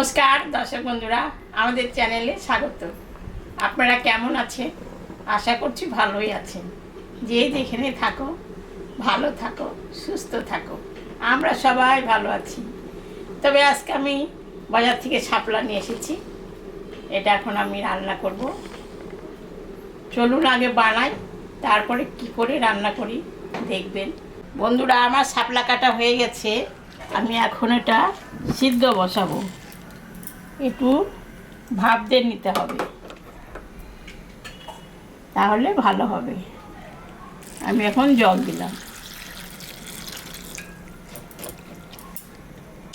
নমস্কার দর্শক বন্ধুরা, আমাদের চ্যানেলে স্বাগত। আপনারা কেমন আছেন? আশা করছি ভালোই আছেন। যে যেখানে থাকো ভালো থাকো, সুস্থ থাকো। আমরা সবাই ভালো আছি। তবে আজকে আমি বাজার থেকে শাপলা নিয়ে এসেছি। এটা এখন আমি রান্না করব। চলুন আগে বানাই, তারপরে কি করে রান্না করি দেখবেন। বন্ধুরা, আমার শাপলা কাটা হয়ে গেছে। আমি এখন এটা সিদ্ধ বসাবো। একটু ভাপ দিয়ে নিতে হবে, তাহলে ভালো হবে। আমি এখন জল দিলাম,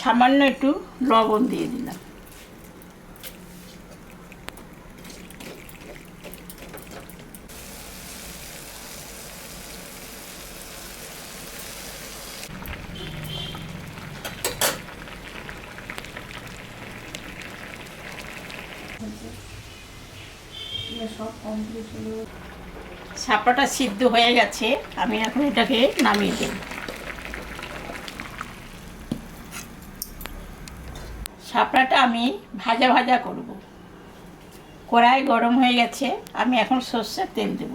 সামান্য একটু লবণ দিয়ে দিলাম। শাপলাটা সিদ্ধ হয়ে গেছে, আমি এখন এটাকে নামিয়ে দেব। শাপলাটা আমি ভাজা ভাজা করব। কড়াই গরম হয়ে গেছে, আমি এখন সর্ষের তেল দেব।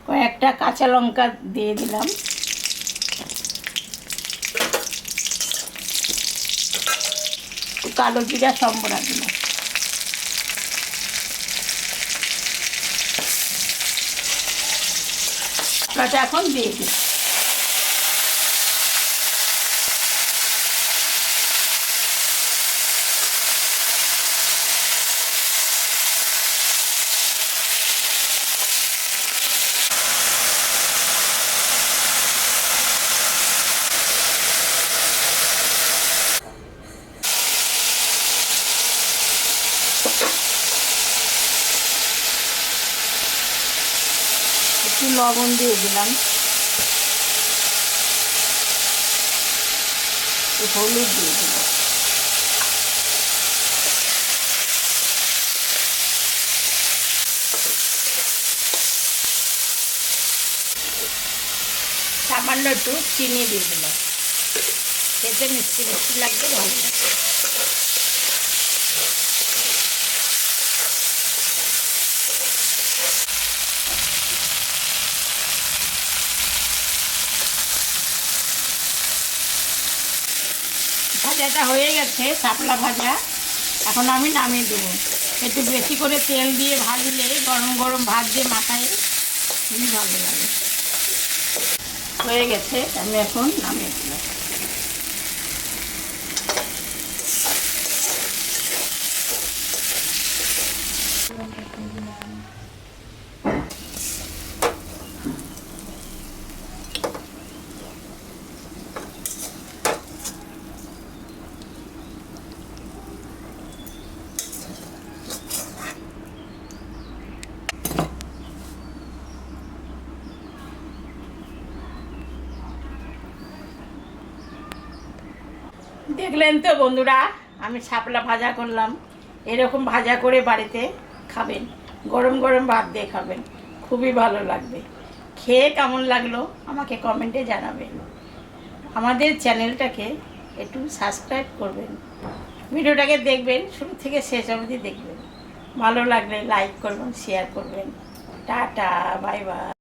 কয়েকটা কাঁচা লঙ্কা দিয়ে দিলাম। কালো জিরা সম্বরা দিলাম। শাপলাটা এখন দিয়ে দিই। একটু লবণ দিয়ে দিলাম, হলুদ দিয়ে দিলাম। সামান্য একটু চিনি দিয়ে দিলাম, খেতে মিষ্টি মিষ্টি লাগবে, ভালো লাগবে। ভাজাটা হয়ে গেছে, শাপলা ভাজা। এখন আমি নামিয়ে দেবো। একটু বেশি করে তেল দিয়ে ভাজলে গরম গরম ভাত দিয়ে মাথায় খুবই ভালো লাগে। হয়ে গেছে, আমি এখন নামিয়ে দিলাম। দেখলেন তো বন্ধুরা, আমি শাপলা ভাজা করলাম। এরকম ভাজা করে বাড়িতে খাবেন, গরম গরম ভাত দিয়ে খাবেন, খুবই ভালো লাগবে। খেয়ে কেমন লাগলো আমাকে কমেন্টে জানাবেন। আমাদের চ্যানেলটাকে একটু সাবস্ক্রাইব করবেন, ভিডিওটাকে দেখবেন, শুরু থেকে শেষ অবধি দেখবেন। ভালো লাগলে লাইক করবেন, শেয়ার করবেন। Tata, bye bye.